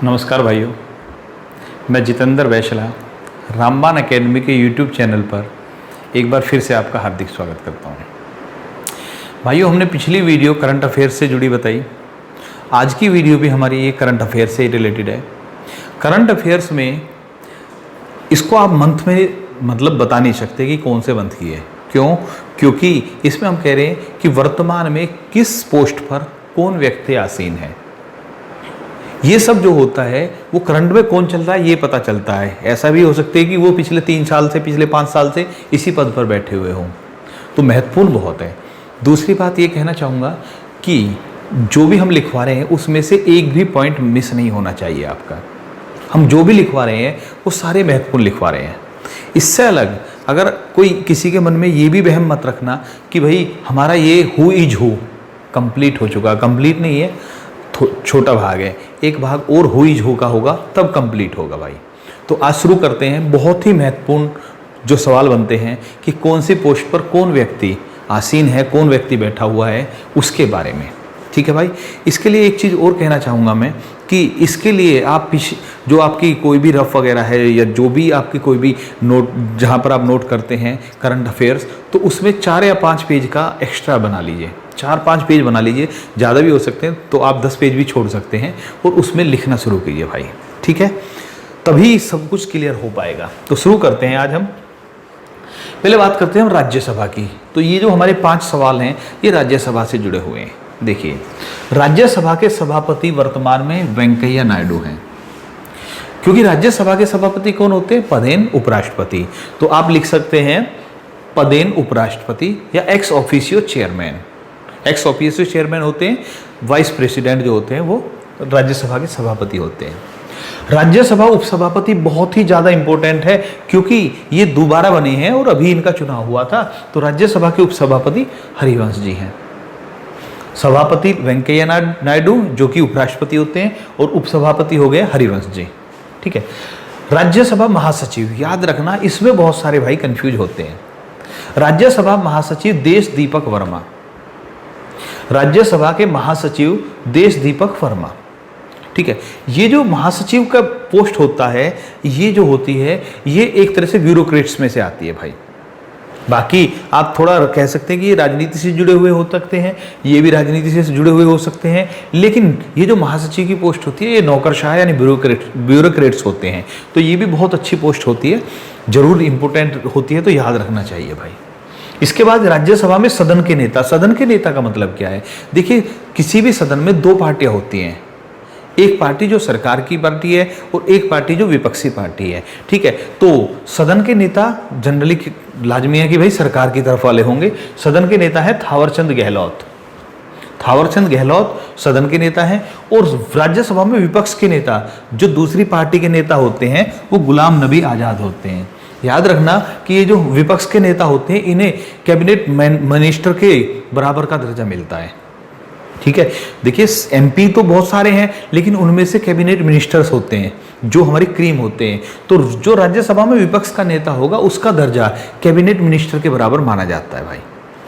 नमस्कार भाइयों, मैं जितेंद्र वैशला रामबाण एकेडमी के यूट्यूब चैनल पर एक बार फिर से आपका हार्दिक स्वागत करता हूं। भाइयों, हमने पिछली वीडियो करंट अफेयर्स से जुड़ी बताई। आज की वीडियो भी हमारी ये करंट अफेयर्स से रिलेटेड है। करंट अफेयर्स में इसको आप मंथ में मतलब बता नहीं सकते कि कौन से मंथ की है। क्यों? क्योंकि इसमें हम कह रहे हैं कि वर्तमान में किस पोस्ट पर कौन व्यक्ति आसीन है। ये सब जो होता है वो करंट में कौन चल रहा है ये पता चलता है। ऐसा भी हो सकता है कि वो पिछले 3 साल से, पिछले 5 साल से इसी पद पर बैठे हुए हों, तो महत्वपूर्ण बहुत है। दूसरी बात ये कहना चाहूँगा कि जो भी हम लिखवा रहे हैं उसमें से एक भी पॉइंट मिस नहीं होना चाहिए आपका। हम जो भी लिखवा रहे हैं वो सारे महत्वपूर्ण लिखवा रहे हैं। इससे अलग अगर कोई किसी के मन में ये भी वहम मत रखना कि भाई हमारा ये हु इज हु कंप्लीट हो चुका। कंप्लीट नहीं है, छोटा भाग है, एक भाग और हु इज हु का होगा तब कंप्लीट होगा भाई। तो आज शुरू करते हैं। बहुत ही महत्वपूर्ण जो सवाल बनते हैं कि कौन सी पोस्ट पर कौन व्यक्ति आसीन है, कौन व्यक्ति बैठा हुआ है, उसके बारे में। ठीक है भाई। इसके लिए एक चीज़ और कहना चाहूँगा मैं कि इसके लिए आप जो आपकी कोई भी रफ वगैरह है या जो भी आपकी कोई भी नोट जहाँ पर आप नोट करते हैं करंट अफेयर्स, तो उसमें 4 या 5 पेज का एक्स्ट्रा बना लीजिए। 4-5 पेज बना लीजिए, ज़्यादा भी हो सकते हैं तो आप 10 पेज भी छोड़ सकते हैं और उसमें लिखना शुरू कीजिए भाई। ठीक है, तभी सब कुछ क्लियर हो पाएगा। तो शुरू करते हैं। आज हम पहले बात करते हैं राज्यसभा की। तो ये जो हमारे 5 सवाल हैं ये राज्यसभा से जुड़े हुए हैं। देखिए, राज्यसभा के सभापति वर्तमान में वेंकैया नायडू हैं। क्योंकि राज्यसभा के सभापति कौन होते हैं? पदेन उपराष्ट्रपति। तो आप लिख सकते हैं पदेन उपराष्ट्रपति या ex officio chairman. Ex officio chairman होते हैं, वाइस प्रेसिडेंट जो होते हैं वो राज्यसभा के सभापति होते हैं। राज्यसभा उपसभापति बहुत ही ज़्यादा इंपॉर्टेंट है क्योंकि ये दोबारा बने हैं और अभी इनका चुनाव हुआ था। तो राज्यसभा के उपसभापति हरिवंश जी हैं। सभापति वेंकैया नायडू जो कि उपराष्ट्रपति होते हैं और उपसभापति हो गए हरिवंश जी। ठीक है। राज्यसभा महासचिव, याद रखना इसमें बहुत सारे भाई कंफ्यूज होते हैं। राज्यसभा महासचिव देश दीपक वर्मा। राज्यसभा के महासचिव देश दीपक वर्मा। ठीक है। ये जो महासचिव का पोस्ट होता है, ये जो होती है ये एक तरह से ब्यूरोक्रेट्स में से आती है भाई। बाकी आप थोड़ा कह सकते हैं कि ये राजनीति से जुड़े हुए हो सकते हैं, ये भी राजनीति से जुड़े हुए हो सकते हैं, लेकिन ये जो महासचिव की पोस्ट होती है ये नौकरशाह यानी ब्यूरोक्रेट्स होते हैं। तो ये भी बहुत अच्छी पोस्ट होती है, जरूर इंपॉर्टेंट होती है, तो याद रखना चाहिए भाई। इसके बाद राज्यसभा में सदन के नेता। सदन के नेता का मतलब क्या है? देखिए, किसी भी सदन में 2 पार्टियां होती हैं। एक पार्टी जो सरकार की पार्टी है और एक पार्टी जो विपक्षी पार्टी है। ठीक है। तो सदन के नेता जनरली लाजमी है कि भाई सरकार की तरफ वाले होंगे। सदन के नेता है थावरचंद गहलोत। थावरचंद गहलोत सदन के नेता हैं। और राज्यसभा में विपक्ष के नेता जो दूसरी पार्टी के नेता होते हैं वो गुलाम नबी आज़ाद होते हैं। याद रखना कि ये जो विपक्ष के नेता होते हैं इन्हें कैबिनेट मिनिस्टर के बराबर का दर्जा मिलता है। ठीक है। देखिए, एमपी तो बहुत सारे हैं लेकिन उनमें से कैबिनेट मिनिस्टर्स होते हैं जो हमारी क्रीम होते हैं। तो जो राज्यसभा में विपक्ष का नेता होगा उसका दर्जा कैबिनेट मिनिस्टर के बराबर माना जाता है भाई।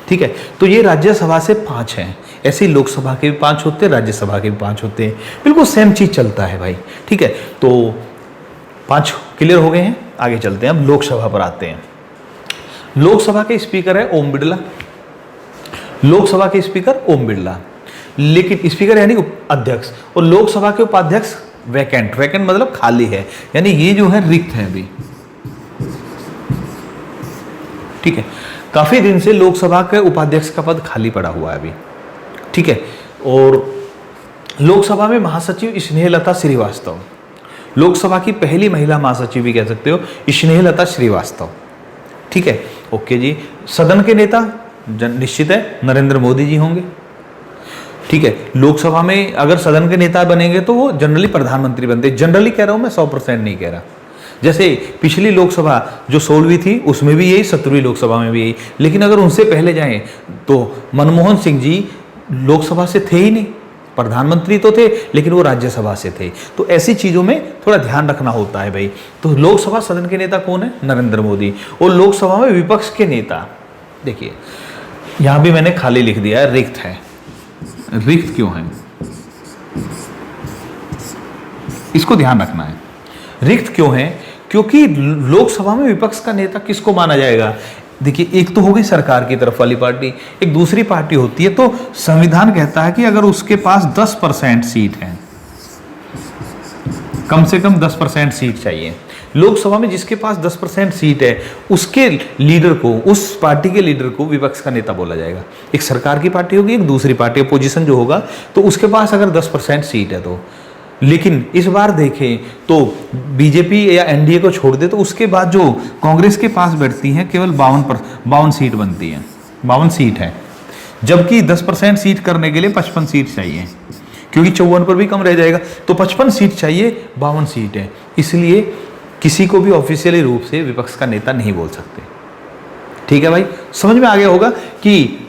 ठीक है। तो ये राज्यसभा से 5 हैं। ऐसे ही लोकसभा के भी 5 होते हैं, राज्यसभा के भी 5 होते हैं। बिल्कुल सेम चीज चलता है भाई। ठीक है। तो 5 क्लियर हो गए हैं। आगे चलते हैं, अब लोकसभा पर आते हैं। लोकसभा के स्पीकर है ओम बिरला। लोकसभा के स्पीकर ओम बिरला, लेकिन स्पीकर यानी अध्यक्ष, और लोकसभा के उपाध्यक्ष वैकेंट। वैकेंट मतलब खाली है, यानी ये जो है रिक्त है अभी। ठीक है। काफी दिन से लोकसभा के उपाध्यक्ष का पद खाली पड़ा हुआ है अभी। ठीक है। और लोकसभा में महासचिव स्नेहलता श्रीवास्तव। लोकसभा की पहली महिला महासचिव भी कह सकते हो, स्नेहलता श्रीवास्तव। ठीक है। ओके जी। सदन के नेता निश्चित है नरेंद्र मोदी जी होंगे। ठीक है। लोकसभा में अगर सदन के नेता बनेंगे तो वो जनरली प्रधानमंत्री बनते हैं। जनरली कह रहा हूं मैं, 100% नहीं कह रहा। जैसे पिछली लोकसभा जो 16वीं थी उसमें भी यही, 17वीं लोकसभा में भी यही। लेकिन अगर उनसे पहले जाएं तो मनमोहन सिंह जी लोकसभा से थे ही नहीं, प्रधानमंत्री तो थे लेकिन वो राज्यसभा से थे। तो ऐसी चीज़ों में थोड़ा ध्यान रखना होता है भाई। तो लोकसभा सदन के नेता कौन है? नरेंद्र मोदी। और लोकसभा में विपक्ष के नेता, देखिए यहाँ भी मैंने खाली लिख दिया है, रिक्त है। रिक्त क्यों है? इसको ध्यान रखना है। रिक्त क्यों है? क्योंकि लोकसभा में विपक्ष का नेता किसको माना जाएगा? देखिए, एक तो हो गई सरकार की तरफ वाली पार्टी, एक दूसरी पार्टी होती है। तो संविधान कहता है कि अगर उसके पास 10% सीट है, कम से कम 10% सीट चाहिए। लोकसभा में जिसके पास 10% सीट है, उसके लीडर को, उस पार्टी के लीडर को विपक्ष का नेता बोला जाएगा। एक सरकार की पार्टी होगी, एक दूसरी पार्टी अपोजिशन जो होगा, तो उसके पास अगर 10% सीट है तो। लेकिन इस बार देखें तो बीजेपी या एनडीए को छोड़ दे तो उसके बाद जो कांग्रेस के पास बैठती हैं केवल 52 सीट बनती हैं, 52 सीट है, जबकि 10% सीट करने के लिए 55 सीट चाहिए, क्योंकि 54 पर भी कम रह जाएगा। तो 55 सीट चाहिए, 52 सीट है, इसलिए किसी को भी ऑफिशियली रूप से विपक्ष का नेता नहीं बोल सकते। ठीक है भाई, समझ में आ गया होगा कि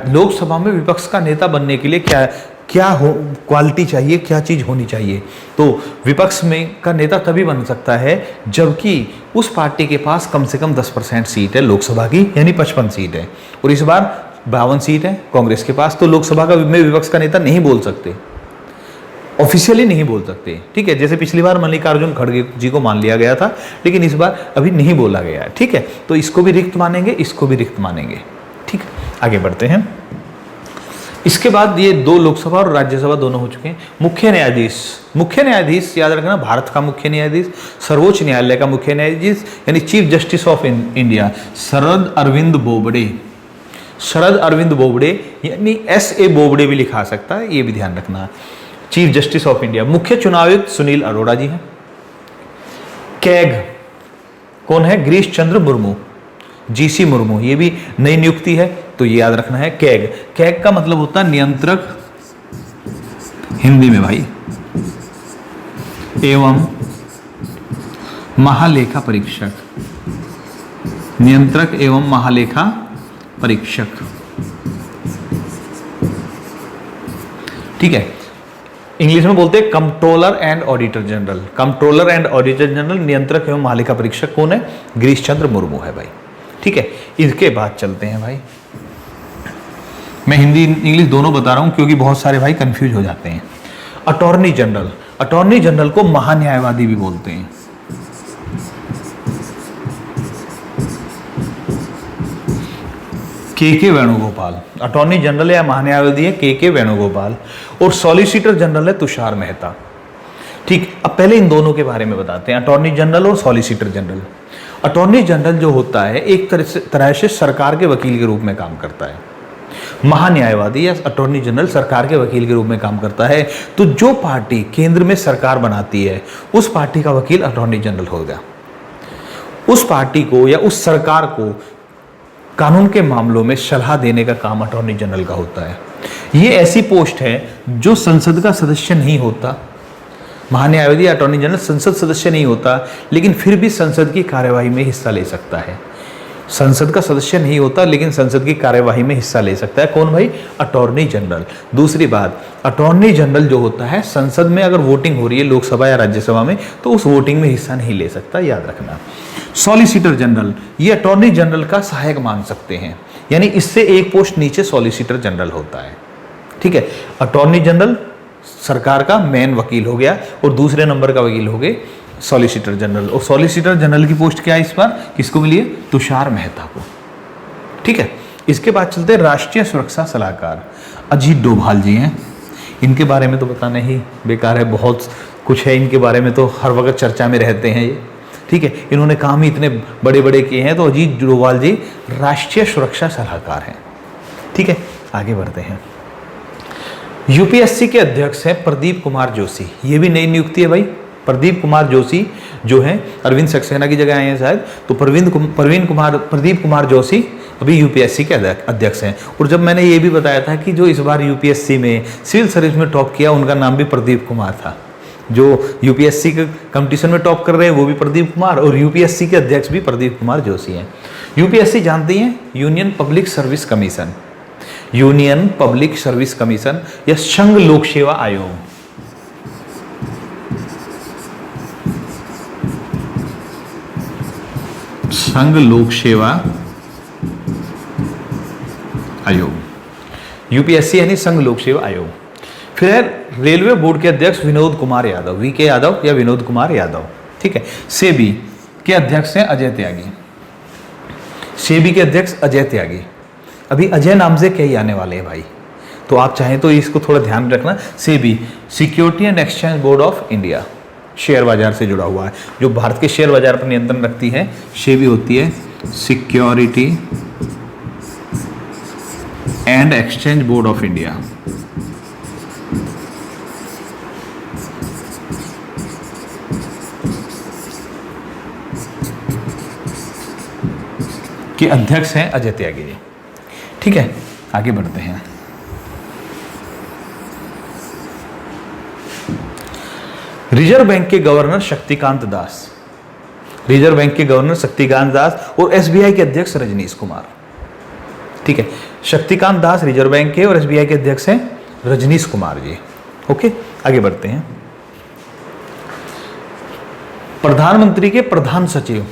लोकसभा में विपक्ष का नेता बनने के लिए क्या क्वालिटी चाहिए, क्या चीज होनी चाहिए। तो विपक्ष में का नेता तभी बन सकता है जबकि उस पार्टी के पास कम से कम 10% सीट है लोकसभा की, यानी 55 सीट है, और इस बार 52 सीट है कांग्रेस के पास। तो लोकसभा का में विपक्ष का नेता नहीं बोल सकते, ऑफिशियली नहीं बोल सकते। ठीक है, जैसे पिछली बार मल्लिकार्जुन खड़गे जी को मान लिया गया था, लेकिन इस बार अभी नहीं बोला गया है। ठीक है, तो इसको भी रिक्त मानेंगे, इसको भी रिक्त मानेंगे। ठीक है, आगे बढ़ते हैं। इसके बाद ये 2 लोकसभा और राज्यसभा दोनों हो चुके हैं। मुख्य न्यायाधीश याद रखना, भारत का मुख्य न्यायाधीश, सर्वोच्च न्यायालय का मुख्य न्यायाधीश यानी chief justice of India Sharad Arvind Bobde यानी SA बोबडे भी लिखा सकता है, ये भी ध्यान रखना। Chief justice of India. मुख्य चुनाव आयुक्त सुनील अरोड़ा जी हैं। कैग कौन है? गिरीश चंद्र मुर्मू, GC मुर्मू, ये भी नई नियुक्ति है, तो ये याद रखना है। कैग का मतलब होता है नियंत्रक, हिंदी में भाई, एवं महालेखा परीक्षक, नियंत्रक एवं महालेखा परीक्षक। ठीक है, इंग्लिश में बोलते हैं controller and auditor general. Controller and auditor general, नियंत्रक एवं महालेखा परीक्षक कौन है? गिरीश चंद्र मुर्मू है भाई। ठीक है, इसके बाद चलते हैं भाई, मैं हिंदी इंग्लिश दोनों बता रहा हूं क्योंकि बहुत सारे भाई कंफ्यूज हो जाते हैं। अटॉर्नी जनरल को महान्यायवादी भी बोलते हैं। के वेणुगोपाल अटॉर्नी जनरल या महान्यायवादी है के वेणुगोपाल, और सॉलिसिटर जनरल है तुषार मेहता। ठीक, अब पहले इन दोनों के बारे में बताते हैं, अटॉर्नी जनरल और सॉलिसिटर जनरल। अटॉर्नी जनरल जो होता है एक तरह से सरकार के वकील के रूप में काम करता है। महान्यायवादी या अटॉर्नी जनरल सरकार के वकील के रूप में काम करता है। तो जो पार्टी केंद्र में सरकार बनाती है उस पार्टी का वकील अटॉर्नी जनरल होगा। उस पार्टी को या उस सरकार को कानून के मामलों में सलाह देने का काम अटॉर्नी जनरल का होता है। ये ऐसी पोस्ट है जो संसद का सदस्य नहीं होता। महान्यायवादी अटॉर्नी जनरल संसद सदस्य नहीं होता, लेकिन फिर भी संसद की कार्यवाही में हिस्सा ले सकता है। संसद का सदस्य नहीं होता लेकिन संसद की कार्यवाही में हिस्सा ले सकता है। कौन भाई? Attorney general. दूसरी बात, अटॉर्नी जनरल जो होता है संसद में अगर वोटिंग हो रही है लोकसभा या राज्यसभा में तो उस वोटिंग में हिस्सा नहीं ले सकता, याद रखना। सॉलिसिटर जनरल, ये अटॉर्नी जनरल का सहायक मान सकते हैं, यानी इससे एक पोस्ट नीचे सॉलिसिटर जनरल होता है। ठीक है, अटॉर्नी जनरल सरकार का मेन वकील हो गया और दूसरे नंबर का वकील हो गए सॉलिसिटर जनरल। और सॉलिसिटर जनरल की पोस्ट क्या है इस बार? किसको मिली है? तुषार मेहता को। ठीक है, इसके बाद चलते हैं राष्ट्रीय सुरक्षा सलाहकार अजीत डोभाल जी हैं। इनके बारे में तो बताना ही बेकार है, बहुत कुछ है इनके बारे में, तो हर वक्त चर्चा में रहते हैं ये। ठीक है, इन्होंने काम ही इतने बड़े बड़े किए हैं। तो अजीत डोभाल जी राष्ट्रीय सुरक्षा सलाहकार हैं। ठीक है, आगे बढ़ते हैं। यूपीएससी के अध्यक्ष हैं प्रदीप कुमार जोशी, ये भी नई नियुक्ति है भाई। प्रदीप कुमार जोशी जो हैं अरविंद सक्सेना की जगह आए हैं शायद, तो प्रदीप कुमार जोशी अभी यूपीएससी के अध्यक्ष हैं। और जब मैंने ये भी बताया था कि जो इस बार यूपीएससी में सिविल सर्विस में टॉप किया उनका नाम भी प्रदीप कुमार था। जो यूपीएससी के कंपटीशन में टॉप कर रहे हैं वो भी प्रदीप कुमार, और यूपीएससी के अध्यक्ष भी प्रदीप कुमार जोशी हैं। यूपीएससी जानती हैं? Union public service commission, union public service commission या संघ लोक सेवा आयोग। संघ लोक सेवा आयोग, यूपीएससी यानी संघ लोक सेवा आयोग। फिर है रेलवे बोर्ड के अध्यक्ष विनोद कुमार यादव, वीके यादव या विनोद कुमार यादव। ठीक है। सेबी के अध्यक्ष हैं अजय त्यागी। सेबी के अध्यक्ष अजय त्यागी। अभी अजय नाम से कई आने वाले हैं भाई, तो आप चाहें तो इसको थोड़ा ध्यान रखना। SEBI security and exchange board of India, share बाजार से जुड़ा हुआ है, जो भारत के शेयर बाजार पर नियंत्रण रखती है। सेबी होती है security and exchange board of India. के अध्यक्ष हैं अजय त्यागी। ठीक है, आगे बढ़ते हैं। रिजर्व बैंक के governor Shaktikanta Das, reserve bank के गवर्नर शक्तिकांत दास और एसबीआई के अध्यक्ष रजनीश कुमार। ठीक है, शक्तिकांत दास रिजर्व बैंक के और एसबीआई के अध्यक्ष हैं रजनीश कुमार जी। ओके, आगे बढ़ते हैं। प्रधानमंत्री के प्रधान सचिव,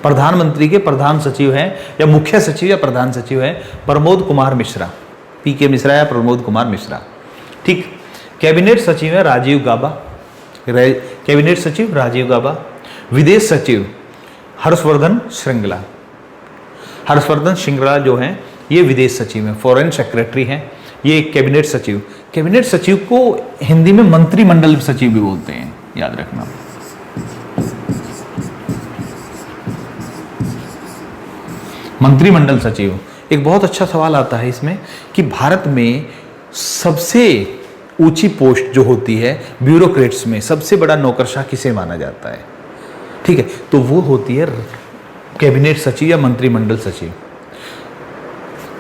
प्रधानमंत्री के प्रधान सचिव हैं या मुख्य सचिव या प्रधान सचिव हैं प्रमोद कुमार मिश्रा, पीके मिश्रा या प्रमोद कुमार मिश्रा। ठीक। कैबिनेट सचिव है राजीव गाबा, कैबिनेट सचिव राजीव गाबा। विदेश सचिव हर्षवर्धन श्रृंगला, हर्षवर्धन श्रृंगला जो हैं ये विदेश सचिव हैं, फॉरेन सेक्रेटरी हैं। ये कैबिनेट सचिव, कैबिनेट सचिव को हिंदी में मंत्रिमंडल सचिव भी बोलते हैं, याद रखना। मंत्रिमंडल सचिव। एक बहुत अच्छा सवाल आता है इसमें कि भारत में सबसे ऊंची पोस्ट जो होती है ब्यूरोक्रेट्स में, सबसे बड़ा नौकरशाह किसे माना जाता है? ठीक है, तो वो होती है कैबिनेट सचिव या मंत्रिमंडल सचिव।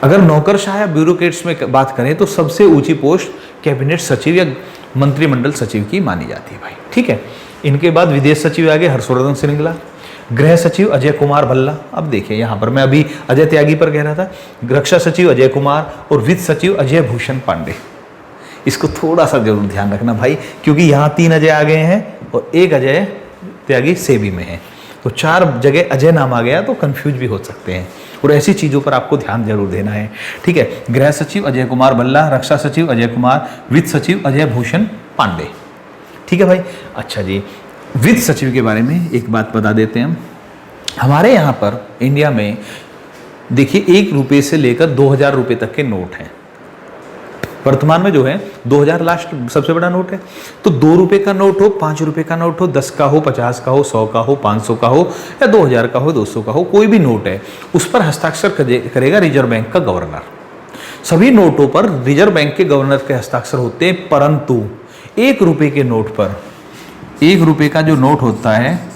अगर नौकरशाह या ब्यूरोक्रेट्स में बात करें तो सबसे ऊंची पोस्ट कैबिनेट सचिव या मंत्रिमंडल सचिव की मानी जाती है भाई। ठीक है, इनके बाद विदेश सचिव आगे हर्षवर्धन श्रृंगला, गृह सचिव अजय कुमार भल्ला। अब देखिए यहाँ पर मैं अभी अजय त्यागी पर कह रहा था, रक्षा सचिव अजय कुमार और वित्त सचिव अजय भूषण पांडे। इसको थोड़ा सा जरूर ध्यान रखना भाई, क्योंकि यहाँ 3 अजय आ गए हैं और 1 अजय त्यागी सेबी में है, तो 4 जगह अजय नाम आ गया तो कंफ्यूज भी हो सकते हैं, और ऐसी चीज़ों पर आपको ध्यान जरूर देना है। ठीक है, गृह सचिव अजय कुमार भल्ला, रक्षा सचिव अजय कुमार, वित्त सचिव अजय भूषण पांडे। ठीक है भाई। अच्छा जी, वित्त सचिव के बारे में एक बात बता देते हैं हम। हमारे यहाँ पर इंडिया में देखिए 1 रुपये से लेकर 2000 रुपये तक के नोट हैं। वर्तमान में जो है 2000 लास्ट सबसे बड़ा नोट है। तो 2 रुपये का नोट हो, 5 रुपये का नोट हो, 10 का हो, 50 का हो, 100 का हो, 500 का हो या 2000 का हो, 200 का हो, कोई भी नोट है उस पर हस्ताक्षर करेगा रिजर्व बैंक का गवर्नर। सभी नोटों पर रिजर्व बैंक के गवर्नर के हस्ताक्षर होते हैं, परंतु 1 रुपये के नोट पर, 1 रुपये का जो नोट होता है,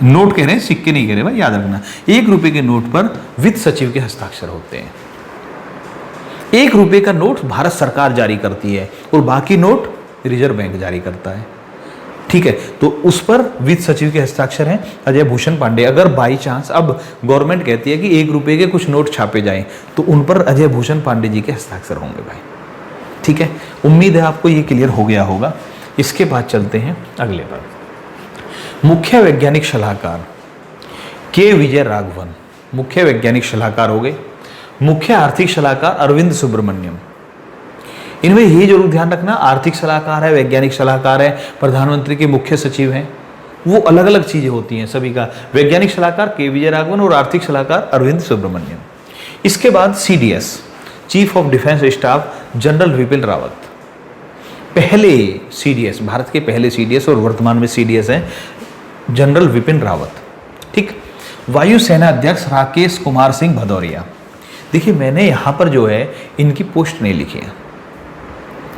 नोट कह रहे हैं, सिक्के नहीं कह रहे भाई, याद रखना। 1 रुपये के नोट पर वित्त सचिव के हस्ताक्षर होते हैं। 1 रुपये का नोट भारत सरकार जारी करती है और बाकी नोट रिजर्व बैंक जारी करता है। ठीक है, तो उस पर वित्त सचिव के हस्ताक्षर हैं अजय भूषण पांडे। अगर बाई चांस अब गवर्नमेंट कहती है कि 1 रुपये के कुछ नोट छापे जाएं, तो उन पर अजय भूषण पांडे जी के हस्ताक्षर होंगे भाई। ठीक है, उम्मीद है आपको ये क्लियर हो गया होगा। इसके बाद चलते हैं अगले पर। मुख्य वैज्ञानिक सलाहकार के विजय राघवन, मुख्य वैज्ञानिक सलाहकार हो गए। मुख्य आर्थिक सलाहकार अरविंद सुब्रमण्यम। इनमें ये जरूर ध्यान रखना, आर्थिक सलाहकार है, वैज्ञानिक सलाहकार है, प्रधानमंत्री के मुख्य सचिव हैं, वो अलग अलग चीजें होती हैं सभी का। वैज्ञानिक सलाहकार के विजय राघवन और आर्थिक सलाहकार अरविंद सुब्रमण्यम। इसके बाद CDS, chief of defence staff general Vipin Rawat. पहले CDS, भारत के पहले CDS और वर्तमान में CDS हैं जनरल विपिन रावत। ठीक। वायुसेना अध्यक्ष राकेश कुमार सिंह भदौरिया। देखिए मैंने यहाँ पर जो है इनकी पोस्ट नहीं लिखी है।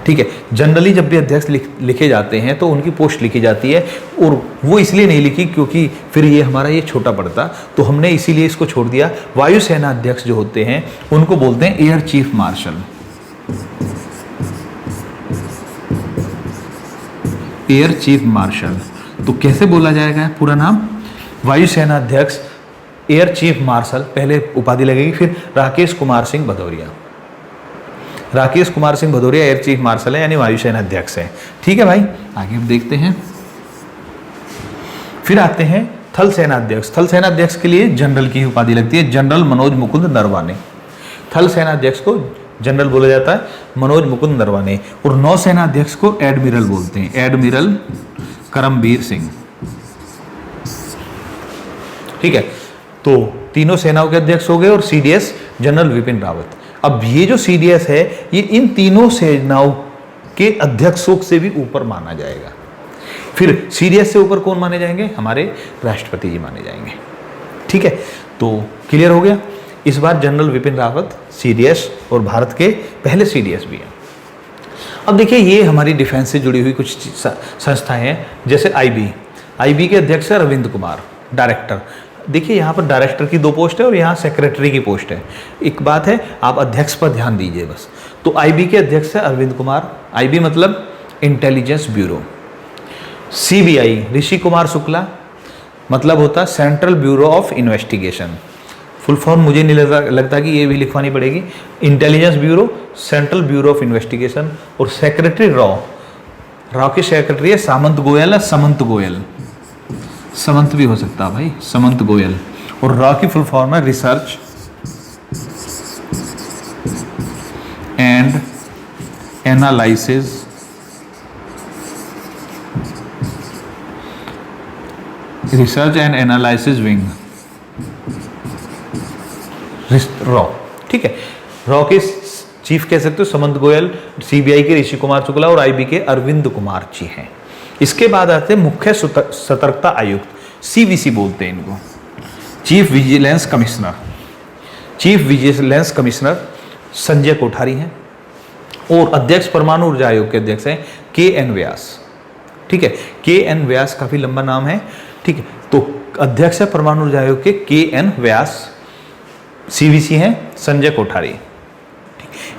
ठीक है, जनरली जब भी अध्यक्ष लिखे जाते हैं तो उनकी पोस्ट लिखी जाती है, और वो इसलिए नहीं लिखी क्योंकि फिर ये हमारा ये छोटा पड़ता, तो हमने इसीलिए इसको छोड़ दिया। वायुसेना अध्यक्ष जो होते हैं उनको बोलते हैं air chief marshal. Air chief marshal, तो कैसे बोला जाएगा पूरा नाम? वायुसेना अध्यक्ष एयर चीफ मार्शल, पहले उपाधि लगेगी, फिर Rakesh Kumar Singh Bhadauria. Rakesh Kumar Singh Bhadauria air chief marshal है, यानी वायुसेना अध्यक्ष है। ठीक है भाई, आगे हम देखते हैं। फिर आते हैं थल सेना अध्यक्ष। थल सेना अध्यक्ष के लिए जनरल की उपाधि लगती है, जनरल मनोज मुकुंद नरवाने। थल सेना अध्यक्ष को जनरल बोला जाता है मनोज मुकुंद नरवणे, और नौसेना अध्यक्ष को एडमिरल बोलते हैं, एडमिरल करमबीर सिंह। ठीक है, तो तीनों सेनाओं के अध्यक्ष हो गए और सीडीएस जनरल विपिन रावत। अब ये जो सीडीएस है ये इन तीनों सेनाओं के अध्यक्षों से भी ऊपर माना जाएगा। फिर सीडीएस से ऊपर कौन माने जाएंगे? हमारे राष्ट्रपति जी माने जाएंगे। ठीक है, तो क्लियर हो गया। इस बार जनरल विपिन रावत सीडीएस और भारत के पहले सीडीएस भी हैं। अब देखिए ये हमारी डिफेंस से जुड़ी हुई कुछ संस्थाएं हैं, जैसे आईबी के अध्यक्ष है रविंद्र कुमार, डायरेक्टर। देखिए यहाँ पर डायरेक्टर की 2 पोस्ट है और यहाँ सेक्रेटरी की पोस्ट है। एक बात है, आप अध्यक्ष पर ध्यान दीजिए बस। तो आईबी के अध्यक्ष है अरविंद कुमार, आईबी मतलब intelligence bureau. CBI Rishi Kumar Shukla, मतलब होता central bureau of investigation. Full form मुझे नहीं लगता कि ये भी लिखवानी पड़ेगी, intelligence bureau, central bureau of investigation. और सेक्रेटरी राव के सेक्रेटरी है सामंत गोयल, समंत गोयल, समंत भी हो सकता है भाई, समंत गोयल। और रॉ की फुल फॉर्म है research and analysis wing, raw. ठीक है, रॉ के चीफ कह सकते हो समंत गोयल, सीबीआई के ऋषि कुमार शुक्ला और आईबी के अरविंद कुमार जी हैं। इसके बाद आते हैं मुख्य सतर्कता आयुक्त, सीवीसी बोलते हैं इनको, chief vigilance commissioner. Chief vigilance commissioner Sanjay Kothari हैं और अध्यक्ष परमाणु ऊर्जा आयोग के अध्यक्ष हैं के.एन. व्यास। ठीक है, के.एन. व्यास काफी लंबा नाम है। ठीक है, तो अध्यक्ष है परमाणु ऊर्जा आयोग के के.एन. व्यास, सीवीसी हैं संजय कोठारी।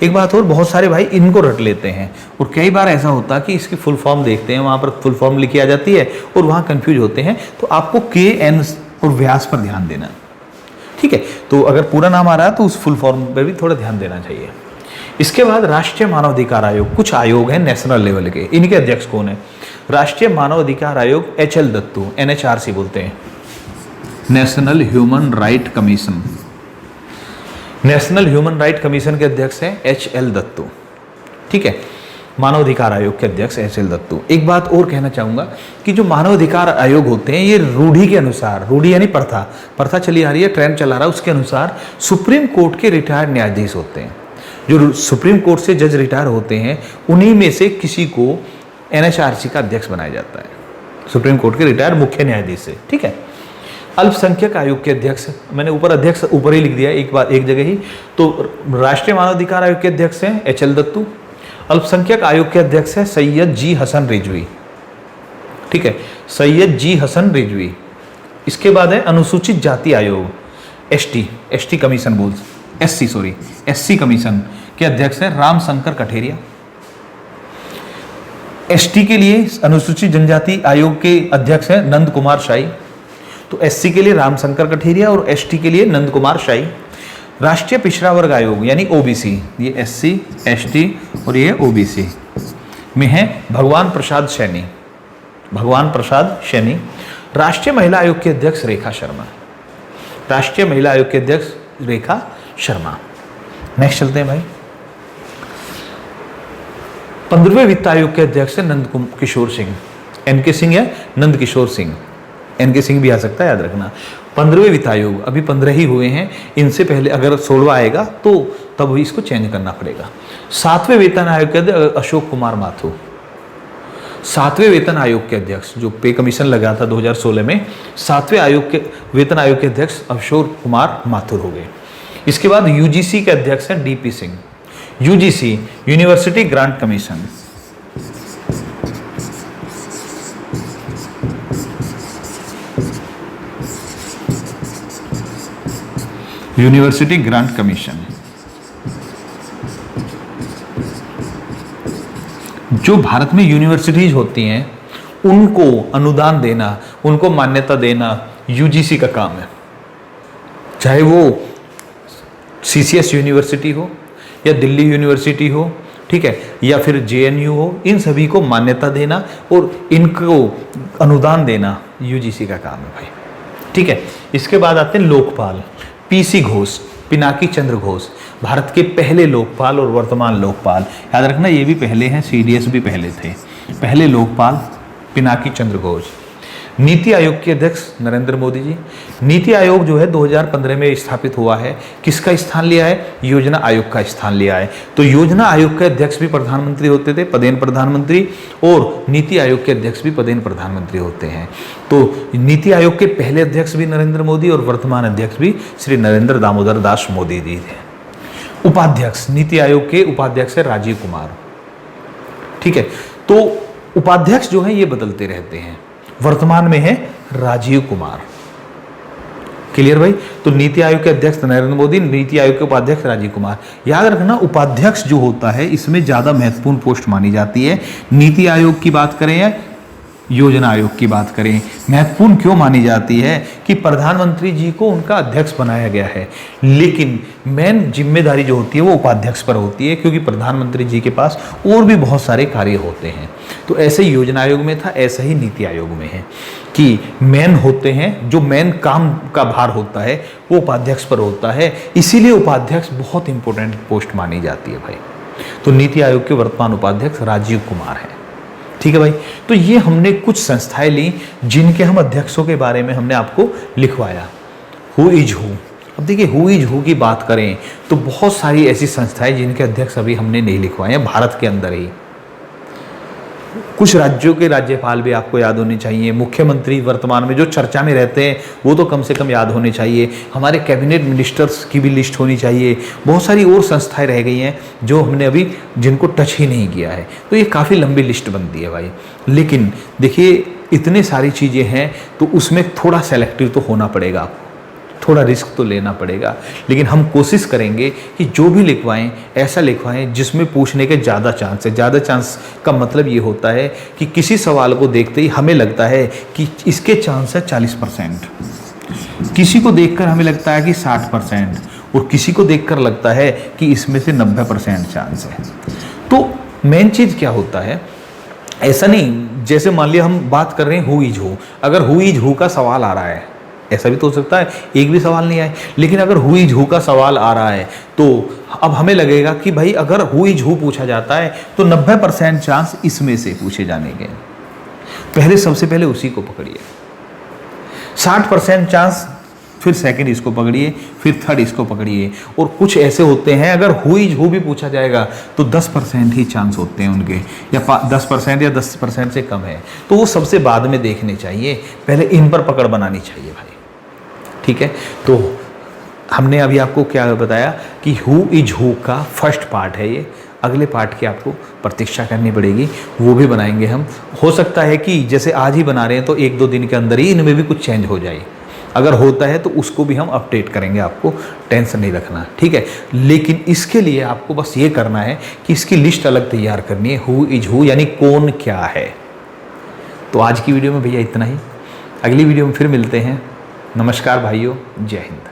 एक बात और, बहुत सारे भाई इनको रट लेते हैं और कई बार ऐसा होता है कि इसकी फुल फॉर्म देखते हैं, वहाँ पर फुल फॉर्म लिखी आ जाती है और वहाँ कंफ्यूज होते हैं। तो आपको के.एन. और व्यास पर ध्यान देना। ठीक है, तो अगर पूरा नाम आ रहा है तो उस फुल फॉर्म पर भी थोड़ा ध्यान देना चाहिए। इसके बाद राष्ट्रीय मानवाधिकार आयोग, कुछ आयोग हैं नेशनल लेवल के, इनके अध्यक्ष कौन है? राष्ट्रीय मानवाधिकार आयोग एच.एल. दत्तू, NHRC बोलते हैं, national human right commission. National human right commission के अध्यक्ष हैं एच.एल. दत्तू। ठीक है, मानवाधिकार आयोग के अध्यक्ष एच.एल. दत्तू। एक बात और कहना चाहूंगा कि जो मानवाधिकार आयोग होते हैं ये रूढ़ी के अनुसार, रूढ़ी यानी प्रथा चली आ रही है, ट्रेंड चला रहा है, उसके अनुसार सुप्रीम कोर्ट के रिटायर्ड न्यायाधीश होते हैं। जो सुप्रीम कोर्ट से जज रिटायर होते हैं उन्हीं में से किसी को NHRC का अध्यक्ष बनाया जाता है, सुप्रीम कोर्ट के रिटायर्ड मुख्य न्यायाधीश से। ठीक है, अल्पसंख्यक आयोग के अध्यक्ष, मैंने ऊपर अध्यक्ष ऊपर ही लिख दिया एक जगह ही, तो राष्ट्रीय मानवाधिकार आयोग के अध्यक्ष हैं एच.एल. दत्तू। अल्पसंख्यक आयोग के अध्यक्ष हैं सैयद जी हसन रिजवी। ठीक है, सैयद जी हसन रिजवी। इसके बाद है अनुसूचित जाति आयोग, एसटी कमीशन बोल, एससी कमीशन के अध्यक्ष हैं रामशंकर कठेरिया। एसटी के लिए अनुसूचित जनजाति आयोग के अध्यक्ष हैं नंद कुमार शाही। तो एससी के लिए रामशंकर कठेरिया और एसटी के लिए नंद कुमार शाही। राष्ट्रीय पिछड़ा वर्ग आयोग यानी ओबीसी, ये एससी, एसटी और ये ओबीसी में है भगवान प्रसाद सैनी। राष्ट्रीय महिला आयोग के अध्यक्ष रेखा शर्मा, राष्ट्रीय महिला आयोग के अध्यक्ष रेखा शर्मा। नेक्स्ट चलते हैं भाई। 15वें वित्त आयोग के अध्यक्ष है नंद किशोर सिंह, एनके सिंह या नंद किशोर सिंह, एनके सिंह भी आ सकता है, याद रखना। 15वें वित्त आयोग, अभी 15 ही हुए हैं, इनसे पहले अगर 16वां आएगा तो तब इसको चेंज करना पड़ेगा। 7वें वेतन आयोग के अध्यक्ष अशोक कुमार माथुर, 7वें वेतन आयोग के अध्यक्ष, जो पे कमीशन लगा था 2016 में, 7वें वेतन आयोग के अध्यक्ष अशोक कुमार माथुर हो गए। इसके बाद यूजीसी के अध्यक्ष हैं DP Singh, UGC university grant commission. University grant commission जो भारत में यूनिवर्सिटीज होती हैं उनको अनुदान देना, उनको मान्यता देना यूजीसी का काम है। चाहे वो सीसीएस यूनिवर्सिटी हो या दिल्ली यूनिवर्सिटी हो, ठीक है, या फिर जेएनयू हो, इन सभी को मान्यता देना और इनको अनुदान देना यूजीसी का काम है भाई। ठीक है, इसके बाद आते हैं लोकपाल, पीसी घोष, पिनाकी चंद्र घोष, भारत के पहले लोकपाल और वर्तमान लोकपाल। याद रखना ये भी पहले हैं, CDS भी पहले थे। पहले लोकपाल पिनाकी चंद्र घोष। नीति आयोग के अध्यक्ष नरेंद्र मोदी जी। नीति आयोग जो है 2015 में स्थापित हुआ है, किसका स्थान लिया है? योजना आयोग का स्थान लिया है। तो योजना आयोग के अध्यक्ष भी प्रधानमंत्री होते थे, पदेन प्रधानमंत्री, और नीति आयोग के अध्यक्ष भी पदेन प्रधानमंत्री होते हैं। तो नीति आयोग के पहले अध्यक्ष भी नरेंद्र मोदी और वर्तमान अध्यक्ष भी श्री नरेंद्र दामोदर दास मोदी जी थे। उपाध्यक्ष, नीति आयोग के उपाध्यक्ष है राजीव कुमार। ठीक है, तो उपाध्यक्ष जो है ये बदलते रहते हैं। वर्तमान में है राजीव कुमार। क्लियर भाई? तो नीति आयोग के अध्यक्ष नरेंद्र मोदी, नीति आयोग के उपाध्यक्ष राजीव कुमार। याद रखना उपाध्यक्ष जो होता है इसमें ज्यादा महत्वपूर्ण पोस्ट मानी जाती है। नीति आयोग की बात करें या योजना आयोग की बात करें, महत्वपूर्ण क्यों मानी जाती है कि प्रधानमंत्री जी को उनका अध्यक्ष बनाया गया है, लेकिन मेन जिम्मेदारी जो होती है वो उपाध्यक्ष पर होती है, क्योंकि प्रधानमंत्री जी के पास और भी बहुत सारे कार्य होते हैं। तो ऐसे ही योजना आयोग में था, ऐसा ही नीति आयोग में है कि मेन होते हैं, जो मेन काम का भार होता है वो उपाध्यक्ष पर होता है, इसीलिए उपाध्यक्ष बहुत इंपॉर्टेंट पोस्ट मानी जाती है भाई। तो नीति आयोग के वर्तमान उपाध्यक्ष राजीव कुमार हैं। ठीक है भाई, तो ये हमने कुछ संस्थाएं ली जिनके हम अध्यक्षों के बारे में हमने आपको लिखवाया। Who is who. अब देखिए हु इज हु की बात करें तो बहुत सारी ऐसी संस्थाएं जिनके अध्यक्ष अभी हमने नहीं लिखवाए हैं भारत के अंदर ही। कुछ राज्यों के राज्यपाल भी आपको याद होने चाहिए, मुख्यमंत्री वर्तमान में जो चर्चा में रहते हैं वो तो कम से कम याद होने चाहिए, हमारे कैबिनेट मिनिस्टर्स की भी लिस्ट होनी चाहिए, बहुत सारी और संस्थाएं रह गई हैं जो हमने अभी जिनको टच ही नहीं किया है। तो ये काफ़ी लंबी लिस्ट बनती है भाई। लेकिन देखिए इतने सारी चीज़ें हैं तो उसमें थोड़ा सेलेक्टिव तो होना पड़ेगा, थोड़ा रिस्क तो लेना पड़ेगा, लेकिन हम कोशिश करेंगे कि जो भी लिखवाएं ऐसा लिखवाएं जिसमें पूछने के ज़्यादा चांस है। ज़्यादा चांस का मतलब ये होता है कि किसी सवाल को देखते ही हमें लगता है कि इसके चांस है 40%, किसी को देखकर हमें लगता है कि 60%, और किसी को देखकर लगता है कि इसमें से 90% चांस है। तो मेन चीज़ क्या होता है, ऐसा नहीं जैसे मान लिया हम बात कर रहे हैं हु इज हु, अगर हु इज हु का सवाल आ रहा है, ऐसा भी तो हो सकता है एक भी सवाल नहीं आए, लेकिन अगर हु इज हु का सवाल आ रहा है तो अब हमें लगेगा कि भाई अगर हु इज हु पूछा जाता है तो 90% चांस इसमें से पूछे जाने के, पहले सबसे पहले उसी को पकड़िए। 60% चांस, फिर सेकंड इसको पकड़िए, फिर थर्ड इसको पकड़िए। और कुछ ऐसे होते हैं अगर हु इज हु भी पूछा जाएगा तो 10% ही चांस होते हैं उनके, या 10% या 10% से कम है, तो वो सबसे बाद में देखने चाहिए, पहले इन पर पकड़ बनानी चाहिए भाई। ठीक है, तो हमने अभी आपको क्या बताया कि हु इज हु का फर्स्ट पार्ट है ये, अगले पार्ट की आपको प्रतीक्षा करनी पड़ेगी, वो भी बनाएंगे हम। हो सकता है कि जैसे आज ही बना रहे हैं तो 1-2 दिन के अंदर ही इनमें भी कुछ चेंज हो जाए, अगर होता है तो उसको भी हम अपडेट करेंगे, आपको टेंशन नहीं रखना। ठीक है, लेकिन इसके लिए आपको बस ये करना है कि इसकी लिस्ट अलग तैयार करनी है, हु इज हु यानी कौन क्या है। तो आज की वीडियो में भैया इतना ही, अगली वीडियो में फिर मिलते हैं। नमस्कार भाइयों, जय हिंद।